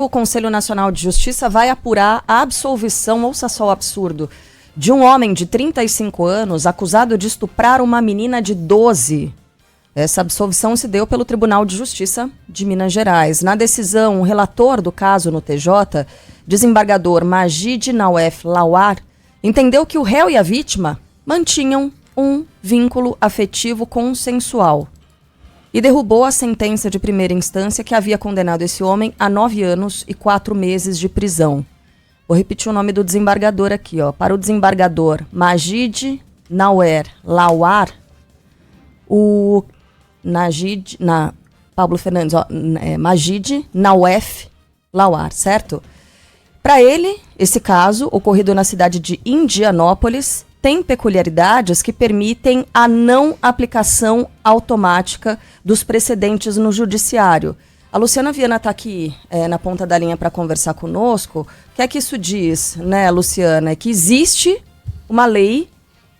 O Conselho Nacional de Justiça vai apurar a absolvição, ouça só o absurdo, de um homem de 35 anos acusado de estuprar uma menina de 12. Essa absolvição se deu pelo Tribunal de Justiça de Minas Gerais. Na decisão, o relator do caso no TJ, desembargador Majid Nawef Lawar, entendeu que o réu e a vítima mantinham um vínculo afetivo consensual e derrubou a sentença de primeira instância que havia condenado esse homem a 9 anos e 4 meses de prisão. Vou repetir o nome do desembargador aqui, ó. Para o desembargador Majid Nawef Lawar, o Pablo Fernandes, ó, Majid Nawef Lawar, certo? Para ele, esse caso, ocorrido na cidade de Indianópolis, tem peculiaridades que permitem a não aplicação automática dos precedentes no judiciário. A Luciana Viana está aqui na ponta da linha para conversar conosco. O que é que isso diz, né, Luciana? É que existe uma lei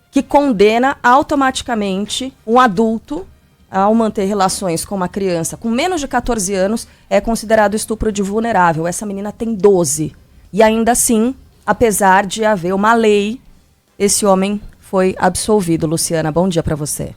que condena automaticamente um adulto ao manter relações com uma criança com menos de 14 anos, é considerado estupro de vulnerável. Essa menina tem 12. E ainda assim, apesar de haver uma lei, esse homem foi absolvido. Luciana, bom dia para você.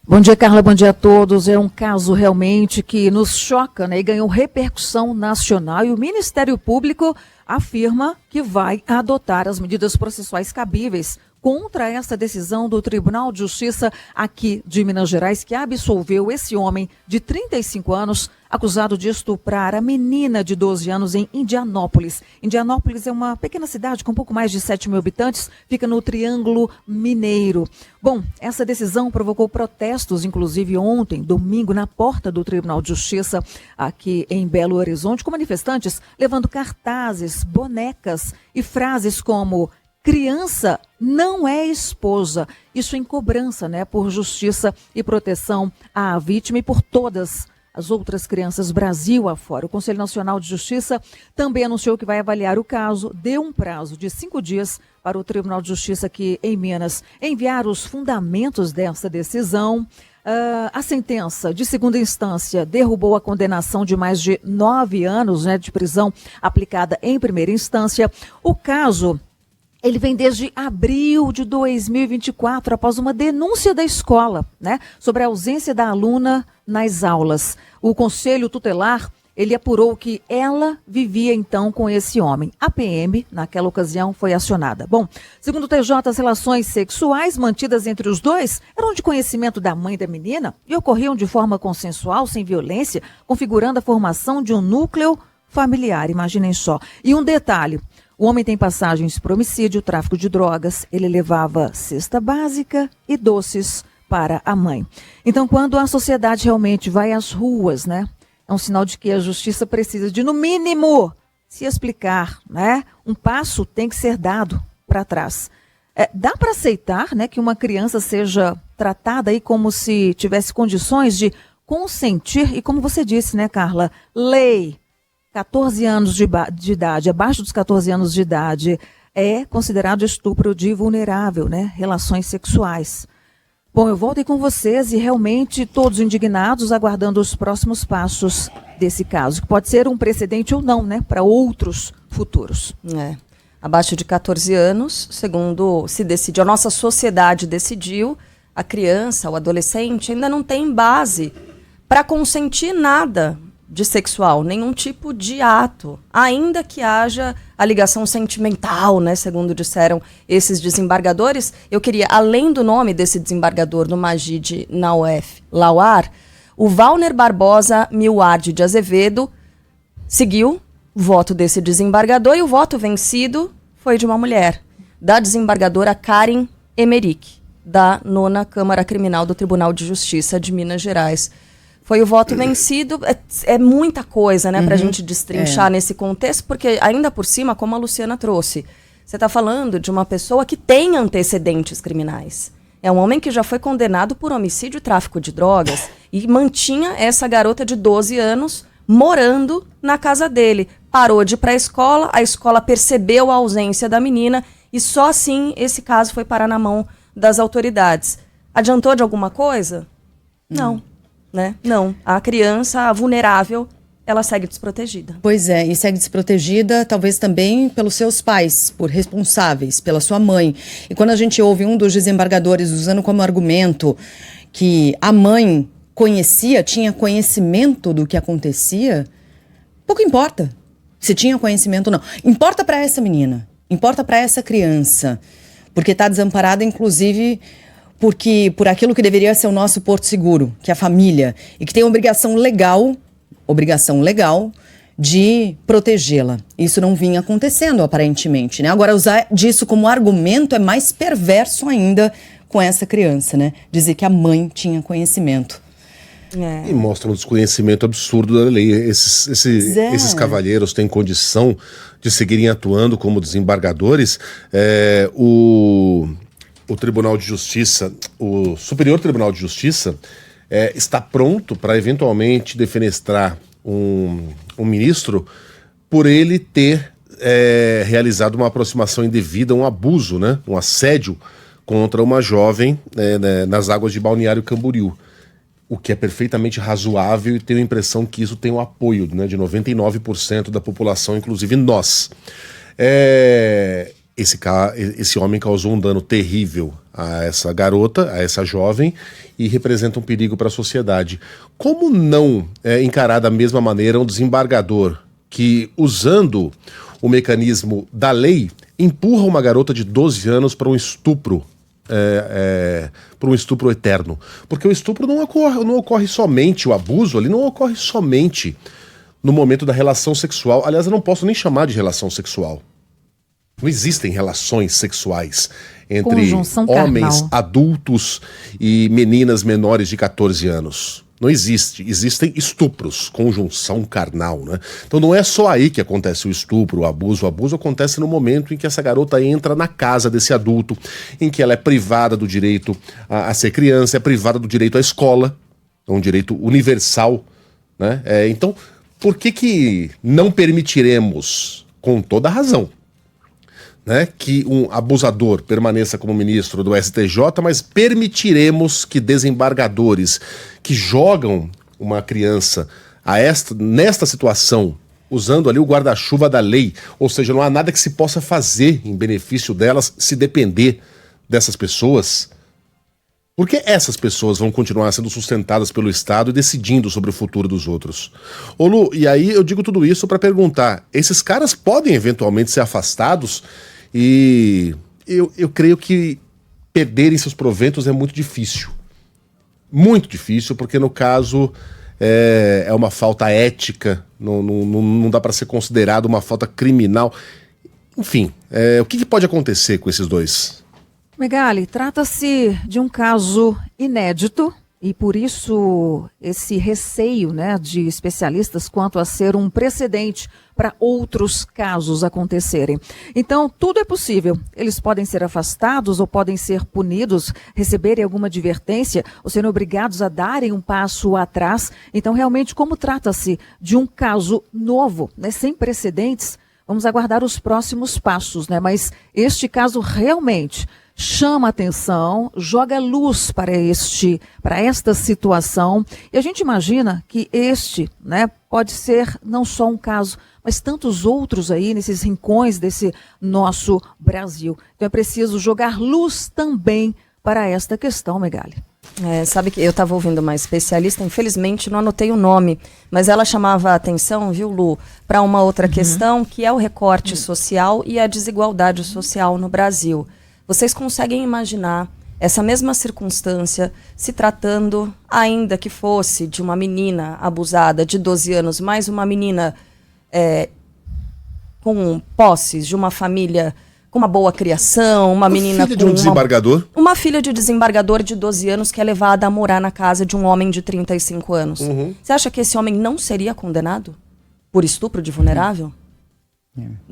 Bom dia, Carla, bom dia a todos. É um caso realmente que nos choca, né, e ganhou repercussão nacional, e o Ministério Público afirma que vai adotar as medidas processuais cabíveis contra essa decisão do Tribunal de Justiça aqui de Minas Gerais, que absolveu esse homem de 35 anos, acusado de estuprar a menina de 12 anos em Indianópolis. Indianópolis é uma pequena cidade com um pouco mais de 7 mil habitantes, fica no Triângulo Mineiro. Bom, essa decisão provocou protestos, inclusive ontem, domingo, na porta do Tribunal de Justiça aqui em Belo Horizonte, com manifestantes levando cartazes, bonecas e frases como: criança não é esposa. Isso em cobrança, né, por justiça e proteção à vítima e por todas as outras crianças Brasil afora. O Conselho Nacional de Justiça também anunciou que vai avaliar o caso, deu um prazo de 5 dias para o Tribunal de Justiça aqui em Minas enviar os fundamentos dessa decisão. A sentença de segunda instância derrubou a condenação de mais de 9 anos, né, de prisão aplicada em primeira instância. O caso, ele vem desde abril de 2024, após uma denúncia da escola, né, sobre a ausência da aluna nas aulas. O Conselho Tutelar, ele apurou que ela vivia então com esse homem. A PM, naquela ocasião, foi acionada. Bom, segundo o TJ, as relações sexuais mantidas entre os dois eram de conhecimento da mãe da menina e ocorriam de forma consensual, sem violência, configurando a formação de um núcleo familiar, imaginem só. E um detalhe: o homem tem passagens por homicídio, tráfico de drogas, ele levava cesta básica e doces para a mãe. Então, quando a sociedade realmente vai às ruas, né, é um sinal de que a justiça precisa de, no mínimo, se explicar, né? Um passo tem que ser dado para trás. Dá para aceitar, né, que uma criança seja tratada aí como se tivesse condições de consentir, e como você disse, né, Carla, lei, 14 anos de idade, abaixo dos 14 anos de idade, é considerado estupro de vulnerável, né? Relações sexuais. Bom, eu volto aí com vocês e realmente todos indignados, aguardando os próximos passos desse caso, que pode ser um precedente ou não, né? Para outros futuros. Abaixo de 14 anos, segundo se decide, a nossa sociedade decidiu, a criança, o adolescente ainda não tem base para consentir nada de sexual, nenhum tipo de ato, ainda que haja a ligação sentimental, né, segundo disseram esses desembargadores. Eu queria, além do nome desse desembargador, do Majid Nawef Lawar, o Valner Barbosa Milward de Azevedo seguiu o voto desse desembargador, e o voto vencido foi de uma mulher, da desembargadora Karen Emerick, da 9ª Câmara Criminal do Tribunal de Justiça de Minas Gerais. Foi o voto vencido. É muita coisa, né, pra gente destrinchar nesse contexto, porque ainda por cima, como a Luciana trouxe, você está falando de uma pessoa que tem antecedentes criminais. É um homem que já foi condenado por homicídio e tráfico de drogas e mantinha essa garota de 12 anos morando na casa dele. Parou de ir para a escola percebeu a ausência da menina e só assim esse caso foi parar na mão das autoridades. Adiantou de alguma coisa? Não. Né? Não. A criança vulnerável ela segue desprotegida. Pois é, e segue desprotegida talvez também pelos seus pais, por responsáveis, pela sua mãe. E quando a gente ouve um dos desembargadores usando como argumento que a mãe tinha conhecimento do que acontecia, pouco importa se tinha conhecimento ou não. Importa para essa menina, importa para essa criança, porque está desamparada, inclusive, por aquilo que deveria ser o nosso porto seguro, que é a família, e que tem obrigação legal de protegê-la. Isso não vinha acontecendo, aparentemente, né? Agora, usar disso como argumento é mais perverso ainda com essa criança, né? Dizer que a mãe tinha conhecimento. E mostra um desconhecimento absurdo da lei. Esses cavalheiros têm condição de seguirem atuando como desembargadores. O Tribunal de Justiça, o Superior Tribunal de Justiça, está pronto para eventualmente defenestrar um ministro por ele ter realizado uma aproximação indevida, um abuso, né, um assédio contra uma jovem nas águas de Balneário Camboriú. O que é perfeitamente razoável, e tenho a impressão que isso tem o apoio, né, de 99% da população, inclusive nós. Esse homem causou um dano terrível a essa garota, a essa jovem, e representa um perigo para a sociedade. Como não encarar da mesma maneira um desembargador que, usando o mecanismo da lei, empurra uma garota de 12 anos para um estupro? Para um estupro eterno? Porque o estupro não ocorre somente, o abuso ali não ocorre somente no momento da relação sexual. Aliás, eu não posso nem chamar de relação sexual. Não existem relações sexuais entre homens adultos e meninas menores de 14 anos. Não existe. Existem estupros, conjunção carnal, né? Então não é só aí que acontece o estupro, o abuso. O abuso acontece no momento em que essa garota entra na casa desse adulto, em que ela é privada do direito a ser criança, é privada do direito à escola, é um direito universal, né? Então, por que não permitiremos, com toda a razão, né, que um abusador permaneça como ministro do STJ, mas permitiremos que desembargadores que jogam uma criança nesta situação, usando ali o guarda-chuva da lei, ou seja, não há nada que se possa fazer em benefício delas se depender dessas pessoas? Porque essas pessoas vão continuar sendo sustentadas pelo Estado e decidindo sobre o futuro dos outros. Ô Lu, e aí eu digo tudo isso para perguntar, esses caras podem eventualmente ser afastados? E eu creio que perderem seus proventos é muito difícil. Muito difícil, porque no caso é uma falta ética, não dá para ser considerado uma falta criminal. Enfim, o que pode acontecer com esses dois? Megali, trata-se de um caso inédito e por isso esse receio, né, de especialistas quanto a ser um precedente para outros casos acontecerem. Então, tudo é possível. Eles podem ser afastados ou podem ser punidos, receberem alguma advertência ou serem obrigados a darem um passo atrás. Então, realmente, como trata-se de um caso novo, né, sem precedentes, vamos aguardar os próximos passos, né? Mas este caso realmente chama atenção, joga luz para esta situação. E a gente imagina que né, pode ser não só um caso, mas tantos outros aí nesses rincões desse nosso Brasil. Então é preciso jogar luz também para esta questão, Megali. Sabe que eu estava ouvindo uma especialista, infelizmente não anotei o nome, mas ela chamava a atenção, viu, Lu, para uma outra questão, que é o recorte social e a desigualdade social no Brasil. Vocês conseguem imaginar essa mesma circunstância se tratando, ainda que fosse de uma menina abusada de 12 anos, mais uma menina com posses, de uma família com uma boa criação, uma menina filha de um desembargador? Uma filha de desembargador de 12 anos que é levada a morar na casa de um homem de 35 anos. Você acha que esse homem não seria condenado por estupro de vulnerável?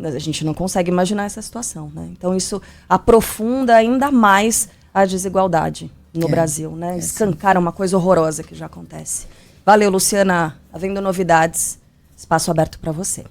A gente não consegue imaginar essa situação, né? Então isso aprofunda ainda mais a desigualdade no Brasil, né? Escancara uma coisa horrorosa que já acontece. Valeu, Luciana. Havendo novidades, espaço aberto para você.